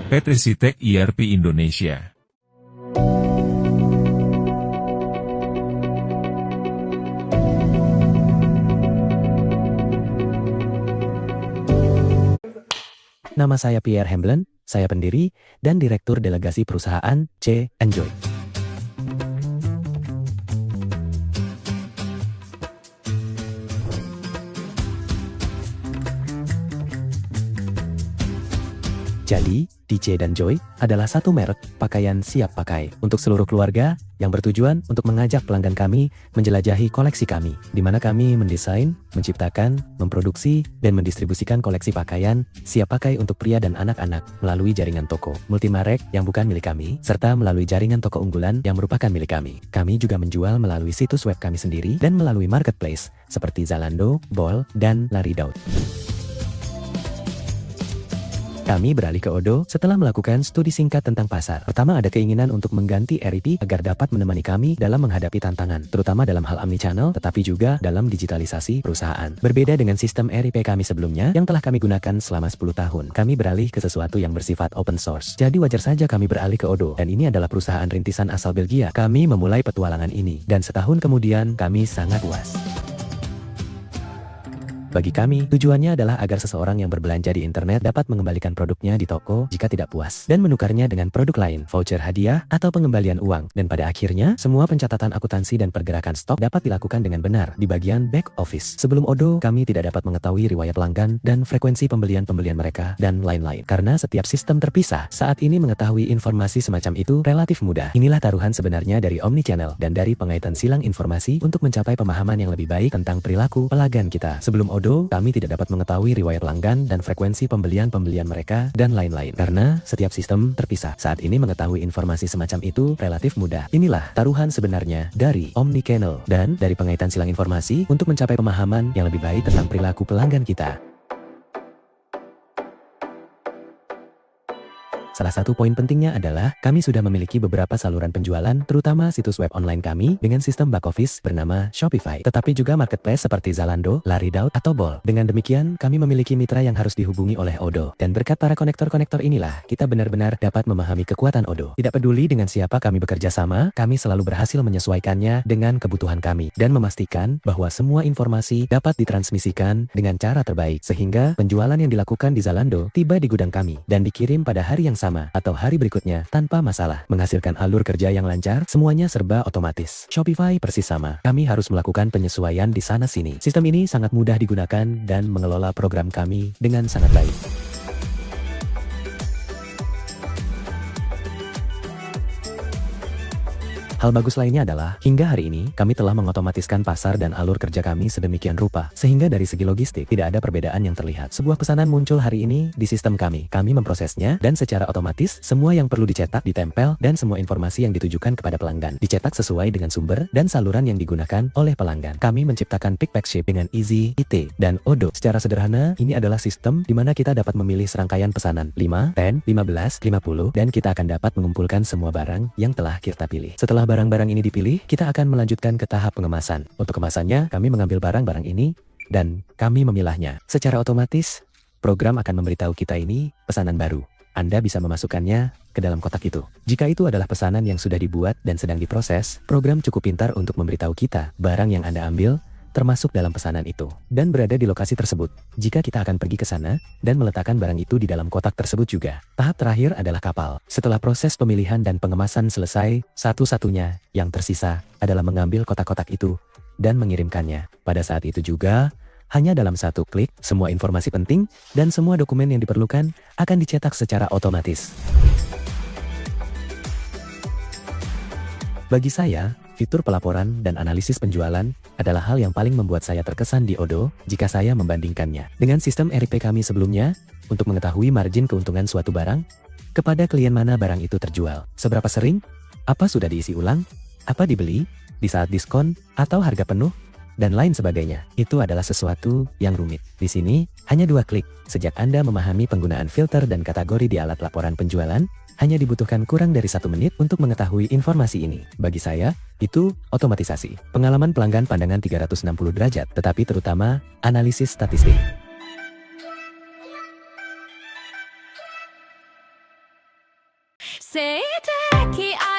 PT Sitek ERP Indonesia. Nama saya Pierre Hemblen, saya pendiri dan Direktur Delegasi Perusahaan C. Enjoy. Jadi, C dan Joy adalah satu merek pakaian siap pakai untuk seluruh keluarga yang bertujuan untuk mengajak pelanggan kami menjelajahi koleksi kami, di mana kami mendesain, menciptakan, memproduksi, dan mendistribusikan koleksi pakaian siap pakai untuk pria dan anak-anak melalui jaringan toko multimerek yang bukan milik kami, serta melalui jaringan toko unggulan yang merupakan milik kami. Kami juga menjual melalui situs web kami sendiri dan melalui marketplace seperti Zalando, Bol, dan Laridaut. Kami beralih ke Odoo setelah melakukan studi singkat tentang pasar. Pertama, ada keinginan untuk mengganti ERP agar dapat menemani kami dalam menghadapi tantangan, terutama dalam hal omnichannel, tetapi juga dalam digitalisasi perusahaan. Berbeda dengan sistem ERP kami sebelumnya yang telah kami gunakan selama 10 tahun, kami beralih ke sesuatu yang bersifat open source. Jadi wajar saja kami beralih ke Odoo, dan ini adalah perusahaan rintisan asal Belgia. Kami memulai petualangan ini, dan setahun kemudian kami sangat puas. Bagi kami, tujuannya adalah agar seseorang yang berbelanja di internet dapat mengembalikan produknya di toko jika tidak puas dan menukarnya dengan produk lain, voucher hadiah, atau pengembalian uang. Dan pada akhirnya, semua pencatatan akuntansi dan pergerakan stok dapat dilakukan dengan benar di bagian back office. Sebelum Odoo, kami tidak dapat mengetahui riwayat pelanggan dan frekuensi pembelian mereka dan lain-lain. Karena setiap sistem terpisah, saat ini mengetahui informasi semacam itu relatif mudah. Inilah taruhan sebenarnya dari omnichannel dan dari pengaitan silang informasi untuk mencapai pemahaman yang lebih baik tentang perilaku pelanggan kita. Sebelum Odoo, kami tidak dapat mengetahui riwayat pelanggan dan frekuensi pembelian mereka dan lain-lain. Karena setiap sistem terpisah. Saat ini mengetahui informasi semacam itu relatif mudah. Inilah taruhan sebenarnya dari omnichannel dan dari pengaitan silang informasi untuk mencapai pemahaman yang lebih baik tentang perilaku pelanggan kita. Salah satu poin pentingnya adalah kami sudah memiliki beberapa saluran penjualan, terutama situs web online kami dengan sistem back office bernama Shopify, tetapi juga marketplace seperti Zalando, Laridaut, atau Bol. Dengan demikian, kami memiliki mitra yang harus dihubungi oleh Odoo. Dan berkat para konektor-konektor inilah, kita benar-benar dapat memahami kekuatan Odoo. Tidak peduli dengan siapa kami bekerja sama, kami selalu berhasil menyesuaikannya dengan kebutuhan kami dan memastikan bahwa semua informasi dapat ditransmisikan dengan cara terbaik, sehingga penjualan yang dilakukan di Zalando tiba di gudang kami dan dikirim pada hari yang sama atau hari berikutnya tanpa masalah, menghasilkan alur kerja yang lancar, semuanya serba otomatis. Shopify persis sama. Kami harus melakukan penyesuaian di sana-sini. Sistem ini sangat mudah digunakan dan mengelola program kami dengan sangat baik. Hal bagus lainnya adalah, hingga hari ini, kami telah mengotomatiskan pasar dan alur kerja kami sedemikian rupa, sehingga dari segi logistik, tidak ada perbedaan yang terlihat. Sebuah pesanan muncul hari ini di sistem kami memprosesnya, dan secara otomatis, semua yang perlu dicetak, ditempel, dan semua informasi yang ditujukan kepada pelanggan, dicetak sesuai dengan sumber dan saluran yang digunakan oleh pelanggan. Kami menciptakan Pick Pack Ship dengan Easy IT dan Odoo. Secara sederhana, ini adalah sistem di mana kita dapat memilih serangkaian pesanan 5, 10, 15, 50, dan kita akan dapat mengumpulkan semua barang yang telah kita pilih. Setelah barang-barang ini dipilih, kita akan melanjutkan ke tahap pengemasan. Untuk kemasannya, kami mengambil barang-barang ini dan kami memilahnya. Secara otomatis, program akan memberitahu kita ini pesanan baru. Anda bisa memasukkannya ke dalam kotak itu. Jika itu adalah pesanan yang sudah dibuat dan sedang diproses, program cukup pintar untuk memberitahu kita barang yang Anda ambil termasuk dalam pesanan itu, dan berada di lokasi tersebut. Jika kita akan pergi ke sana, dan meletakkan barang itu di dalam kotak tersebut juga. Tahap terakhir adalah kapal. Setelah proses pemilihan dan pengemasan selesai, satu-satunya yang tersisa adalah mengambil kotak-kotak itu, dan mengirimkannya. Pada saat itu juga, hanya dalam satu klik, semua informasi penting, dan semua dokumen yang diperlukan, akan dicetak secara otomatis. Bagi saya, fitur pelaporan dan analisis penjualan adalah hal yang paling membuat saya terkesan di Odoo jika saya membandingkannya dengan sistem ERP kami sebelumnya untuk mengetahui margin keuntungan suatu barang, kepada klien mana barang itu terjual, seberapa sering, apa sudah diisi ulang, apa dibeli, di saat diskon, atau harga penuh, dan lain sebagainya. Itu adalah sesuatu yang rumit. Di sini, hanya 2 klik. Sejak Anda memahami penggunaan filter dan kategori di alat laporan penjualan, hanya dibutuhkan kurang dari 1 menit untuk mengetahui informasi ini. Bagi saya, itu otomatisasi. Pengalaman pelanggan pandangan 360 derajat, tetapi terutama analisis statistik. 性的愛